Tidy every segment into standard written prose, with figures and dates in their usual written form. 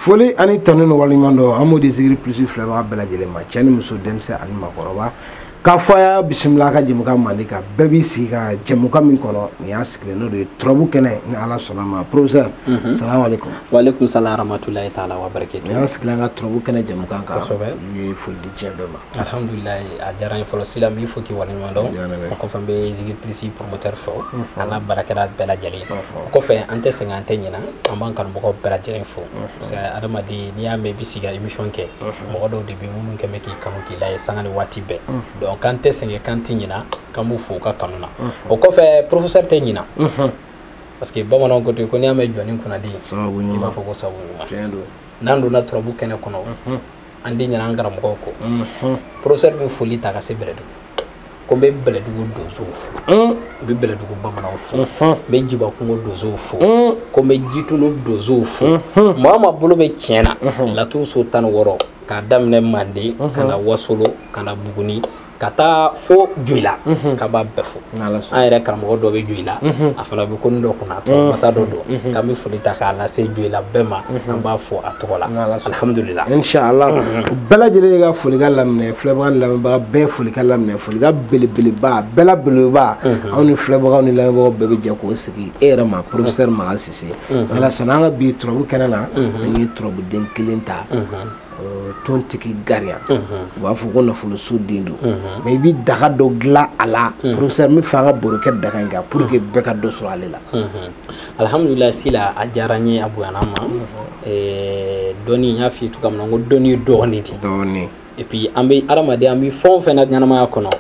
foli ani tanu ni waliɲuman dɔn an b'o di Zikiri Plus filɛbaga bɛɛ lajɛlen ma cɛ ni muso denmisɛn ani maakɔrɔba k'a fɔ a y'a bisimila ka jɛmukan mandi kan bɛɛ b'i sigi ka jɛmukan min kɔnɔ nin y'a sigilen n'o de ye turabu kɛnɛ ni Ala sɔnna ma professeur salamu aleykum. Waaleykum salam rahmatulahi taala wa barakatuh. Nin y'an sigilen ka turabu kɛnɛ jɛmukan kan i ye foli di diɲɛ bɛɛ ma. Alhamdulilayi a diyara n ye fɔlɔ Sila n b'i fo k'i waleɲuman dɔn o kɔfɛ n bɛ Zikiri Plus promoteur fo a n'a baarakɛla bɛɛ lajɛlen o kɔfɛ an tɛ sɛgɛn an tɛ ɲina an b'an kanubagaw bɛɛ lajɛlen fo parce que adamaden n'i y'a mɛn i bɛ sigi ka émission kɛ mɔgɔ dɔw de bɛ minnu kɛ bɛ k'i kanu k'i lajɛ sanga ni waati bɛɛ donc k'an tɛ sɛgɛn k'an tɛ ɲina k'an b'u fo u ka kanu na o kɔfɛ professeur tɛ ɲina parce que bamananw ko ten ko n'i y'a mɛn jɔnni kunnadi i b'a fɔ ko sabu ɲuman n'an donna turabu kɛnɛ kɔnɔ an tɛ ɲina an karamɔgɔw kɔ professeur bɛ foli ta ka se Bɛlɛdugu ko n bɛ Bɛlɛdugu donsow fo n bɛ Bɛlɛdugu bamananw fo n bɛ Jibakungo donsow fo ko n bɛ Jitunu donsow fo maa o maa bolo bɛ tiɲɛ na Laturuso so 16 k'a daminɛ Manden ka na Wasolo ka na Buguni ka taa fo Joyila k'a b'a bɛɛ fo an yɛrɛ karamɔgɔ dɔ bɛ Joyila a fana bɛ ko nin dɔ kunna masa dɔ don k'an bɛ foli ta k'a lase Joyila bɛɛ ma an b'a fɔ a tɔgɔ la alhamdulillah inshallah bɛɛ lajɛlen ka folikan laminɛ filɛbaga ni lamɛnbaga bɛɛ folikan laminɛ folikan belebeleba bɛɛ la belebeleba anw ni filɛbagaw ni lamɛnbagaw bɛɛ bɛ jɛ k'o sigi e yɛrɛ ma professeur Makan Sise ala sɔnna an ka bi turabu kɛnɛ na an ye turabuden kelen ta tontigi Gariya u b'a fɔ ko nafoloso den don mais i bɛ daga dɔ dilan a la professeur n bɛ fɛ an ka baro kɛ daga in kan pour que bɛɛ ka dɔ sɔrɔ ale la alhamdulillah Sila a diyara n ye a bonyana ma dɔnni n y'a f'i ye cogoya min na n ko dɔnni ye dɔɔnin de dɔɔnin et puis an bɛ adamaden an bɛ fɛn o fɛn na ɲɛnamaya kɔnɔ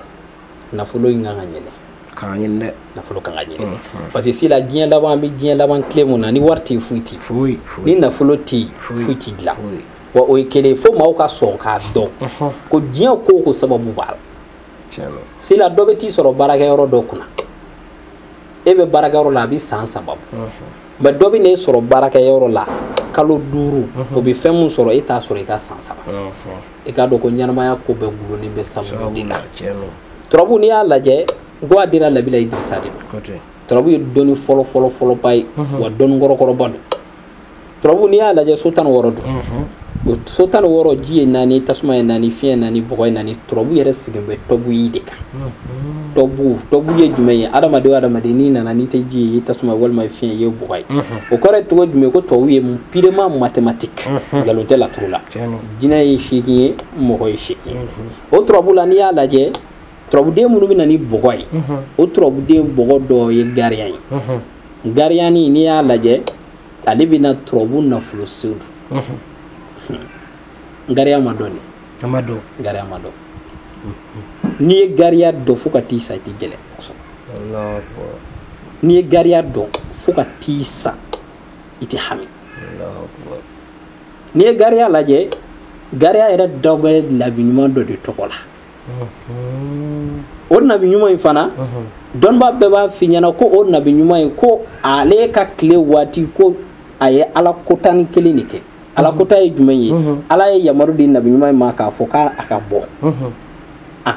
nafolo in kan ka ɲɛnɛ kan ka ɲɛnɛ dɛ nafolo kan ka ɲɛnɛ parce que Sila diɲɛ laban an bɛ diɲɛ laban tile mun na ni wari tɛ yen foyi tɛ yen ni nafolo tɛ yen foyi tɛ dilan wa o ye kelen fo maaw ka sɔn k'a dɔn ko diɲɛ ko o ko sababu b'a la Sila dɔ bɛ t'i sɔrɔ baarakɛyɔrɔ dɔ kunna e bɛ baarakɛyɔrɔ la a bɛ san 3 bɔ mais dɔ bɛ n'e sɔrɔ baarakɛyɔrɔ la kalo 5 o bɛ fɛn min sɔrɔ e t'a sɔrɔ i ka san 3 i k'a dɔn ko ɲɛnamaya ko bɛɛ gulonnen bɛ sababu de la turabu n'i y'a lajɛ ko a dira Nabila Idirisa de ma turabu ye dɔnni fɔlɔ ba ye wa dɔnni kɔrɔkɔrɔba don turabu n'i y'a lajɛ so 16 don o so 16 ji ye 4 tasuma ye 4 fiɲɛ ye 4 bɔgɔ ye 4 turabu yɛrɛ sigin bɛ tɔbu yi de kan tɔbu ye jumɛn ye adamaden o adamaden n'i nana n'i tɛ ji ye tasuma walima fiɲɛ ye bɔgɔ ye o kɔrɔ ye cogo jumɛn ko tɔbu ye purement mathématique nkalon tɛ laturu la jinɛ ye 8 ye mɔgɔ ye 8 ye o turabu la n'i y'a lajɛ turabuden minnu bɛ na ni bɔgɔ ye o turabuden bɔgɔ dɔ ye Gariya ye Gariya n'i y'a lajɛ ale bɛ na turabu nafolo sew Gariya ma dɔn Gariya ma dɔn n'i ye Gariya dɔn fo ka t'i sa i tɛ gɛlɛya n'i ye Gariya dɔn fo ka t'i sa i tɛ hami n'i ye Gariya lajɛ Gariya yɛrɛ dɔ bɛ nabiɲuman dɔ de tɔgɔ la o nabiɲuman in fana dɔnniba bɛɛ b'a f'i ɲɛna ko o nabiɲuman in ko ale ka tile waati ko a ye Ala kota ni kelen de kɛ Ala kota ye jumɛn ye Ala ye yamaru di nabiɲuman in ma k'a fɔ k'a ka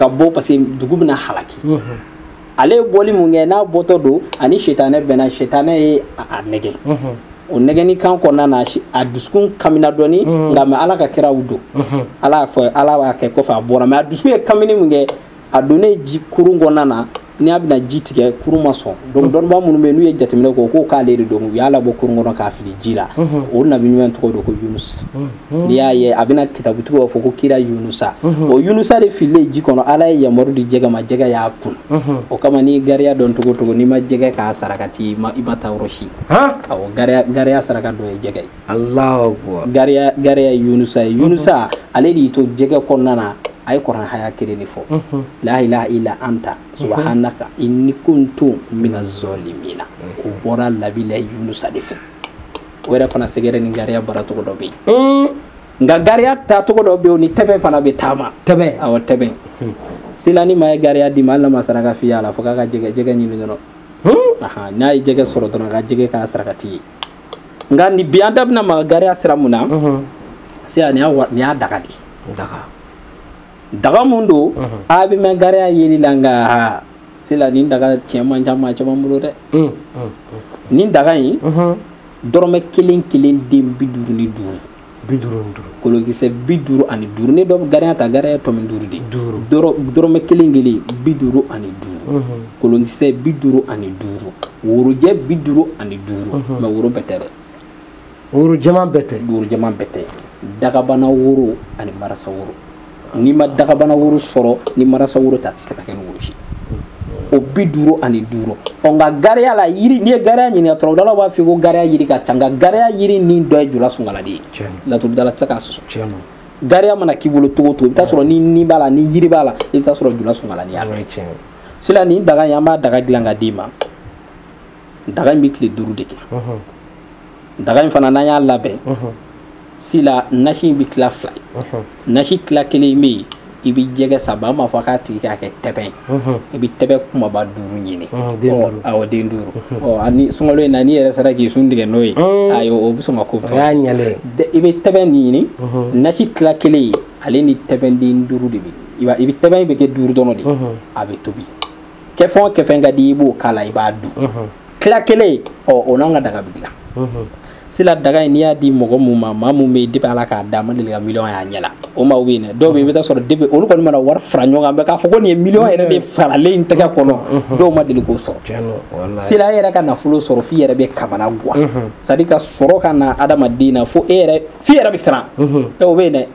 bɔ parce que dugu bɛna halaki ale ye bɔli mun kɛ n'a bɔtɔ don ani sitanɛ bɛnna sitanɛ ye a nɛgɛ o nɛgɛni kan kɔnɔna na a dusukun kamina dɔɔni nka mais Ala ka kiraw don Ala b'a kɛ kɔfɛ a bɔra mais a dusukun ye kamini mun kɛ a donnen ji kurun kɔnɔna na n'i a bɛna ji tigɛ kurun ma sɔn donc dɔnniba minnu bɛ yen n'u ye jateminɛ kɛ ko k'ale de don u y'a labɔ kurun kɔnɔ k'a fili ji la o nabiɲuman tɔgɔ don ko Yunus n'i y'a ye a bɛna kitabutigiw b'a fɔ ko kira Yunusa o Yunusa de fililen ji kɔnɔ Ala ye yamaru di jɛgɛ ma jɛgɛ y'a kun o kama ni Gariya dɔn cogo cogo n'i ma jɛgɛ k'a sarakati i ma taa yɔrɔ si awɔ Gariya saraka dɔ ye jɛgɛ ye Allahu Akbar Gariya Yunusa ye Yunusa ale de y'i to jɛgɛ kɔnɔna na a ye kuranɛ haya kelen de fɔ la ilaha illa anta subhanaka inni kuntu minaz zalimina o bɔra Nabila Yunusa de fɛ o yɛrɛ fana sɛgɛrɛ ni Gariya bara tɔgɔ dɔ bɛ yen nka Gariya ta tɔgɔ dɔ bɛ yen o ni tɛbɛn fana bɛ taama awɔ tɛbɛn Sila ni maa ye Gariya di ma hali n'a ma saraka f'i ye a la fo k'a ka jɛgɛ ɲini dɔrɔn n'a ye jɛgɛ sɔrɔ dɔrɔn ka jɛgɛ k'a sarakati ye nka ni bi an da bɛna maga Gariya sira mun na Sila nin y'a daga de daga mun don a bɛ mɛn Gariya yeli la nka Sila nin daga tiɲɛ man ca maa caman bolo dɛ nin daga in dɔrɔmɛ 1 1 den 55 kolokisɛ 55 ne dɔ bɛ gariya ta gariya tɔmi 5 de dɔrɔmɛ kelen kelen 55 kolokisɛ 55 worojɛ 55 mais woro bɛɛ tɛ dɛ woro jɛman bɛɛ tɛ woro jɛman bɛɛ tɛ dagabana woro ani marasa woro n'i ma dagabana woro sɔrɔ ni marasa woro ta tɛ se ka kɛ ni woro si o 55 nka gariya la yiri n'i ye gariya ɲininka tɔrɔdala b'a fɔ ko gariya yiri ka ca nka gariya yiri ni dɔ ye jula sungala de ye laturudala tɛ se k'a sɔsɔ gariya mana k'i bolo cogo o cogo i bɛ taa sɔrɔ ni b'a la ni yiri b'a la i bɛ taa sɔrɔ jula sungala ni y'a kɛ sila nin daga in an b'a daga dilan ka d'i ma daga in bɛ tile 5 de kɛ daga in fana n'an y'a labɛn sila nasi in bɛ tila 2 nasi tila 1 bɛ yen i bɛ jɛgɛ saba an b'a fɔ k'a tigi k'a kɛ tɛbɛn i bɛ tɛbɛn kumaba 5 ɲini awɔ den 5 ani sunkalo in na n'i yɛrɛ sera k'i sun tigɛ n'o ye ayi o bɛ sɔn ka ko fɛ i bɛ tɛbɛn ɲini nasi tila 1 ye ale ni tɛbɛn den 5 de bɛ i bɛ tɛbɛn bɛ kɛ 5 dɔrɔn de a bɛ tobi kɛfɛn o kɛfɛn ka di i b'o k'a la i b'a dun tila 1 o n'an ka daga bɛ dilan sila daga in n'i y'a di mɔgɔ mun ma maa mun bɛ yen depuis ala k'a d'a ma deli ka miliyɔn y'a ɲɛ la o maaw bɛ yen dɛ dɔw bɛ yen i bɛ taa sɔrɔ depuis olu kɔni mana wari fara ɲɔgɔn kan bɛɛ k'a fɔ ko nin ye miliyɔn yɛrɛ de faralen in tɛgɛ kɔnɔ dɔw ma deli k'o sɔrɔ sila e yɛrɛ ka nafolo sɔrɔ f'i yɛrɛ bɛ kamana guwa c'est à dire ka sɔrɔ ka na adamaden na fo e yɛrɛ f'i yɛrɛ bɛ siran o bɛ yen dɛ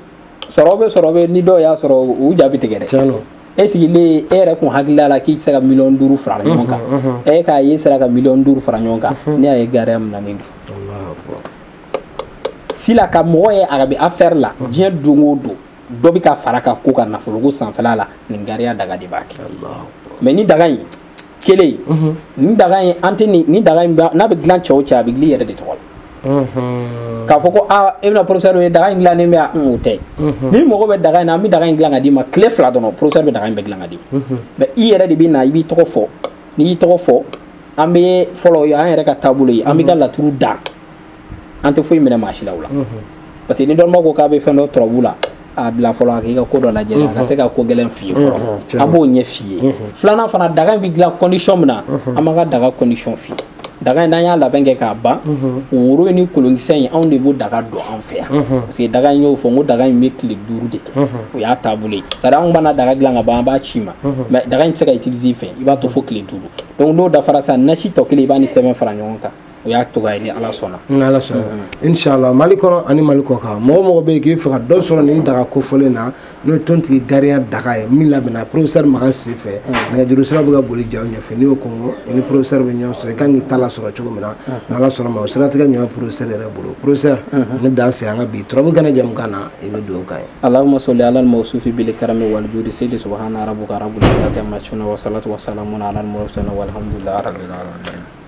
sɔrɔ bɛ ni dɔw y'a sɔrɔ u ja bɛ tigɛ dɛ e sigilen e yɛrɛ kun hakilila la k'i tɛ se ka miliyɔn 5 fara ɲɔgɔn kan e k'a ye sera ka miliyɔn 5 fara ɲɔgɔn kan ne y'a ye gariya min na nin don sila ka mɔgɔ ye a bɛ affaire la diɲɛ don o don dɔ bɛ ka fara ka ko ka nafolo ko sanfɛla la nin gariya daga de b'a kɛ mais ni daga in kelen ni daga in an tɛ ni daga in n'a bɛ dilan cɛ o cɛ a bɛ dilan i yɛrɛ de tɔgɔ la k'a fɔ ko e bɛna professeur ye daga in dilannen bɛ yan o tɛ ni mɔgɔ bɛ daga in na an bɛ daga in dilan ka d'i ma tile 2 dɔrɔn professeur bɛ daga in bɛɛ dilan ka d'i ma mais i yɛrɛ de bɛ na i b'i tɔgɔ fɔ n'i y'i tɔgɔ fɔ an bɛ fɔlɔ an yɛrɛ ka taabolo ye an bɛ ka laturu da an tɛ foyi minɛ maa si la o la parce que ni dɔnniba ko k'a bɛ fɛn dɔ tɔrɔbu la a bila fɔlɔ a k'i ka ko dɔ lajɛ a ka se ka ko gɛlɛn f'i ye fɔlɔ an b'o ɲɛ f'i ye filanan fana daga in bɛ dilan condition min na an b'an ka daga condition f'i ye daga in n'an y'a labɛn kɛ k'a ban woro ni kolonkisɛ in anw de b'o daga dɔn an fɛ yan parce que daga in y'o fɔ n ko daga in bɛ tile 5 de kɛ o y'a taabolo ye c'est à dire anw b'an daga dilan ka ban an b'a ci ma mais daga in tɛ se ka utiliser i fɛ i b'a to fo tile 5 donc n'o dafara sa nasi tɔ kelen i b'a ni tɛmɛ fara ɲɔgɔn kan o y'a cogoya ni ala sɔnna ni ala sɔnna inshallah mali kɔnɔ ani mali kɔ kan mɔgɔ bɛ yen k'i fɛ ka dɔ sɔrɔ nin daga kofɔlen na n'o ye tontigi gariya daga ye min labɛnna professeur makan si fɛ nɛgɛjuru sira bɛ ka boli ja aw ɲɛfɛ n'i y'o kɔngɔ i ni professeur bɛ ɲɔgɔn sɔrɔ i kan k'i ta lasɔrɔ cogo min na ni ala sɔnna ma o siratigɛ ɲɔgɔn professeur yɛrɛ bolo professeur ne dan se an ka bi turabu kɛnɛ jamukan na i bɛ dugawu kan ye allahumma salli ala al-mawsufi bil karami wal judi sayyidi subhana rabbuka rabbul izzati amma yasifun wa salatu wa salamun ala al-mursalin walhamdulillahi rabbil alamin